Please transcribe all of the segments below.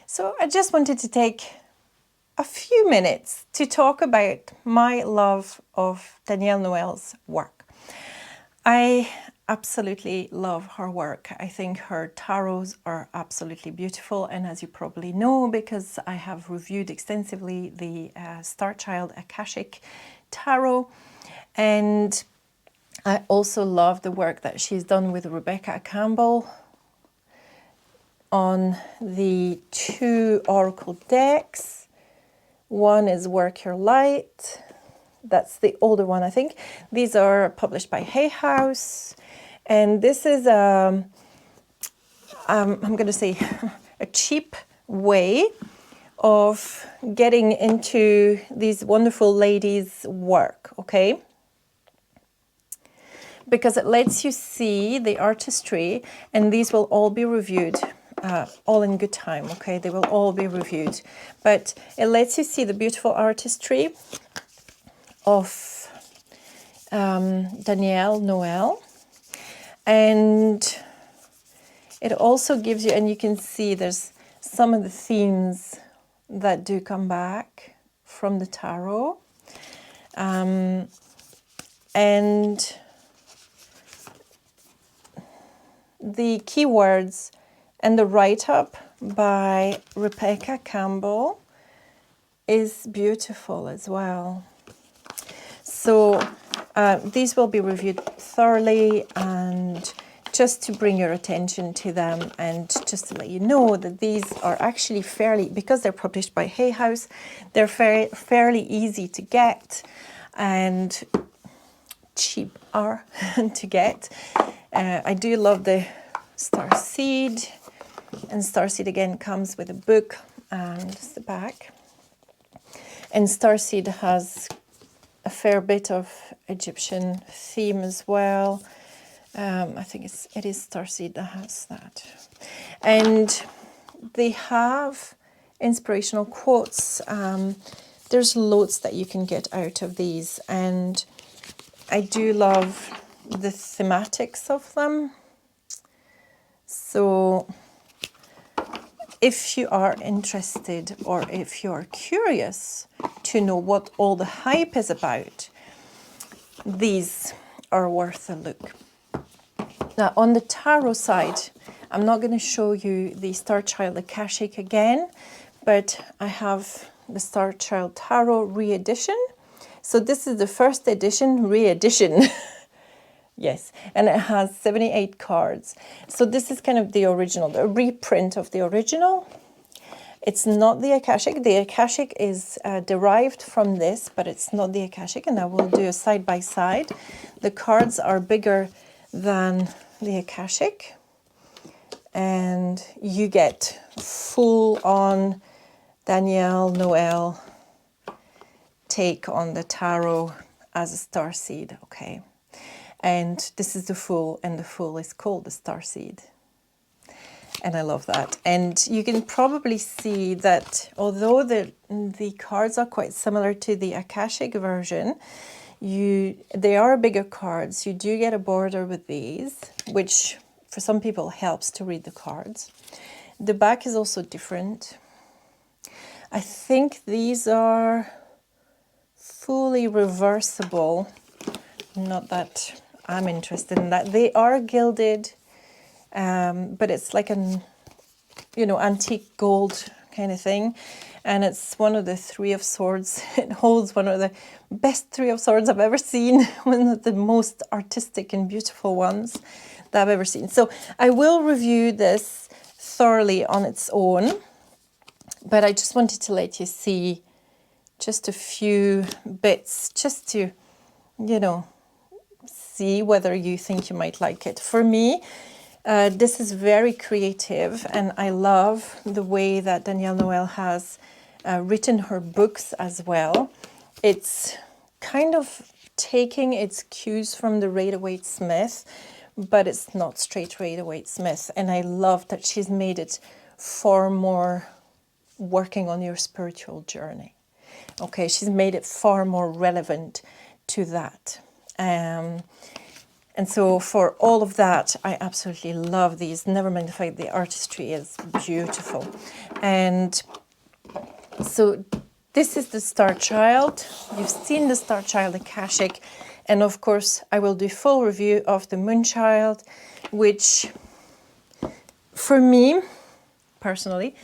So I just wanted to take a few minutes to talk about my love of Danielle Noel's work. I absolutely love her work. I think her tarots are absolutely beautiful, and as you probably know, because I have reviewed extensively the Star Child Akashic Tarot, and I also love the work that she's done with Rebecca Campbell on the 2 oracle decks. One is Work Your Light. That's the older one, I think. These are published by Hay House. And this is, I'm going to say, a cheap way of getting into these wonderful ladies' work, okay? Because it lets you see the artistry, and these will all be reviewed all in good time, okay? They will all be reviewed. But it lets you see the beautiful artistry of Danielle Noel. And it also gives you, and you can see there's some of the themes that do come back from the tarot. And the keywords and the write-up by Rebecca Campbell is beautiful as well. So these will be reviewed thoroughly, and just to bring your attention to them, and just to let you know that these are actually fairly, because they're published by Hay House, they're fairly easy to get and cheap are to get. I do love the Starseed, and Starseed again comes with a book, and it's the back. And Starseed has a fair bit of Egyptian theme as well. I think it is Starseed that has that. And they have inspirational quotes. There's loads that you can get out of these, and I do love the thematics of them. So if you are interested, or if you're curious to know what all the hype is about, these are worth a look. Now, on the tarot side, I'm not going to show you the Star Child Akashic again, but I have the Star Child Tarot re-edition. So this is the first edition, re-edition. Yes, and it has 78 cards. So this is kind of the original, the reprint of the original. It's not the Akashic. The Akashic is derived from this, but it's not the Akashic, and I will do a side-by-side. The cards are bigger than the Akashic, and you get full-on Danielle Noel take on the tarot as a starseed, okay? And this is the Fool, and the Fool is called the Starseed. And I love that. And you can probably see that although the cards are quite similar to the Akashic version, they are bigger cards. You do get a border with these, which for some people helps to read the cards. The back is also different. I think these are fully reversible. Not that I'm interested in that. They are gilded, but it's like an, antique gold kind of thing. And it's one of the 3 of Swords. It holds one of the best 3 of Swords I've ever seen. One of the most artistic and beautiful ones that I've ever seen. So I will review this thoroughly on its own. But I just wanted to let you see just a few bits, just to, see whether you think you might like it. For me, this is very creative, and I love the way that Danielle Noel has written her books as well. It's kind of taking its cues from the Rider-Waite-Smith, but it's not straight Rider-Waite-Smith. And I love that she's made it far more working on your spiritual journey. Okay, she's made it far more relevant to that. And so for all of that, I absolutely love these. Never mind the fact the artistry is beautiful. And so this is the Star Child. You've seen the Star Child Akashic. And of course, I will do full review of the Moon Child, which for me, personally,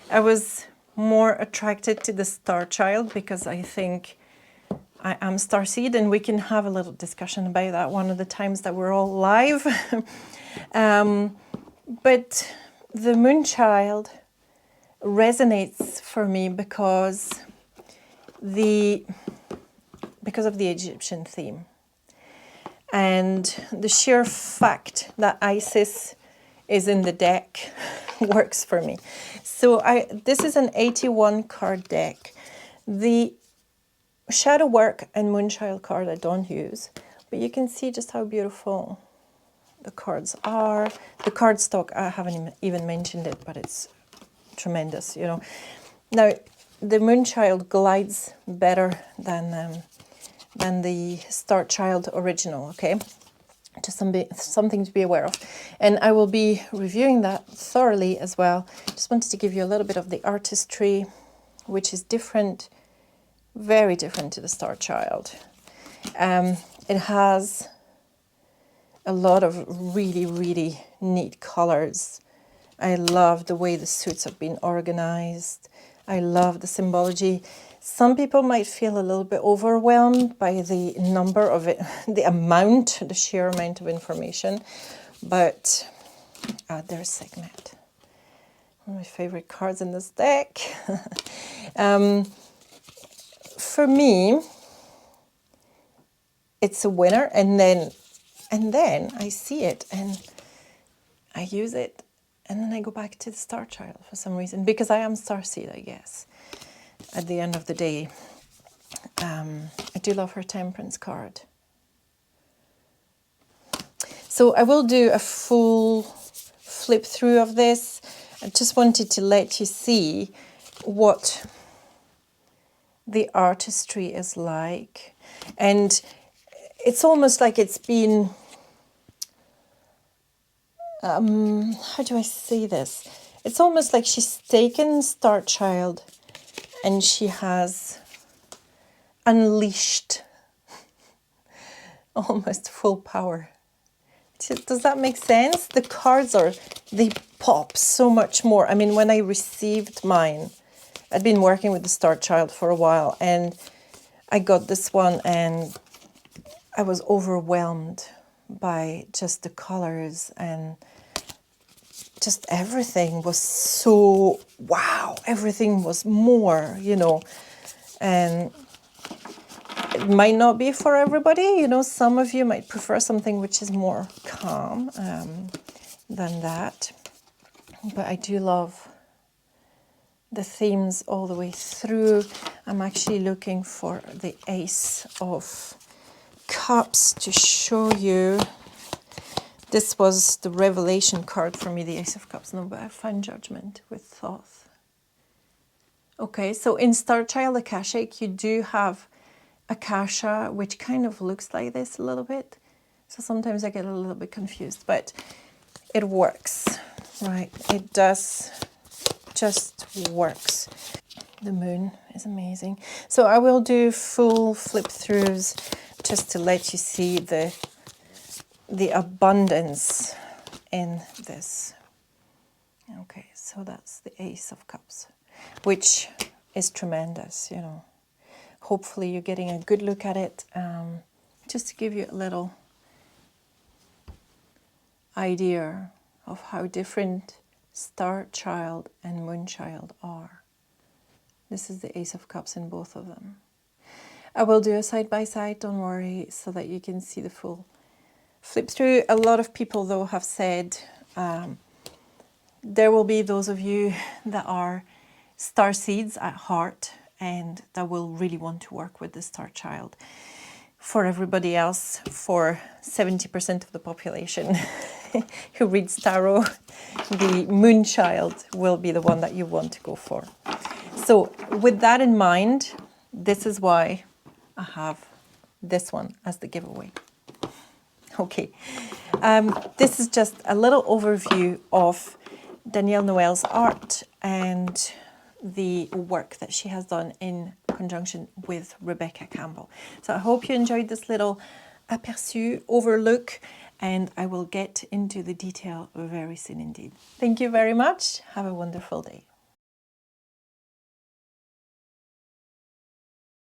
I was more attracted to the Star Child because I think I am Starseed, and we can have a little discussion about that one of the times that we're all live. But the Moon Child resonates for me because of the Egyptian theme. And the sheer fact that Isis is in the deck works for me. So this is an 81 card deck. The Shadow Work and Moonchild card I don't use, but you can see just how beautiful the cards are. The cardstock, I haven't even mentioned it, but it's tremendous, you know. Now, the Moonchild glides better than the Star Child original, okay? Just something to be aware of. And I will be reviewing that thoroughly as well. Just wanted to give you a little bit of the artistry, which is different, very different to the Star Child. It has a lot of really, really neat colors. I love the way the suits have been organized. I love the symbology. Some people might feel a little bit overwhelmed by the number of it, the sheer amount of information. But there's Signet, one of my favorite cards in this deck. For me, it's a winner, and then I see it and I use it, and then I go back to the Star Child for some reason, because I am Starseed, I guess. At the end of the day, I do love her Temperance card. So I will do a full flip through of this. I just wanted to let you see what the artistry is like. And it's almost like it's been, how do I say this? It's almost like she's taken Star Child and she has unleashed almost full power. Does that make sense? The cards they pop so much more. I mean, when I received mine, I'd been working with the Star Child for a while, and I got this one and I was overwhelmed by just the colors, and just everything was so, wow, everything was more, you know. And it might not be for everybody, you know. Some of you might prefer something which is more calm than that. But I do love the themes all the way through. I'm actually looking for the Ace of Cups to show you. This was the revelation card for me, the Ace of Cups. No, but I find Judgment with Thoth. Okay, so in Star Child Akashic, you do have Akasha, which kind of looks like this a little bit. So sometimes I get a little bit confused, but it works, right? It does, just works. The moon is amazing. So I will do full flip throughs just to let you see the abundance in this. Okay, so that's the Ace of Cups, which is tremendous, you know. Hopefully you're getting a good look at it, just to give you a little idea of how different Star Child and Moon Child are. This is the Ace of Cups in both of them. I will do a side-by-side, don't worry, so that you can see the full flip through. A lot of people, though, have said there will be those of you that are Starseeds at heart and that will really want to work with the Star Child. For everybody else, for 70% of the population who reads tarot, the Moon Child will be the one that you want to go for. So with that in mind, this is why I have this one as the giveaway. Okay, this is just a little overview of Danielle Noel's art and the work that she has done in conjunction with Rebecca Campbell. So I hope you enjoyed this little aperçu, overlook, and I will get into the detail very soon indeed. Thank you very much. Have a wonderful day.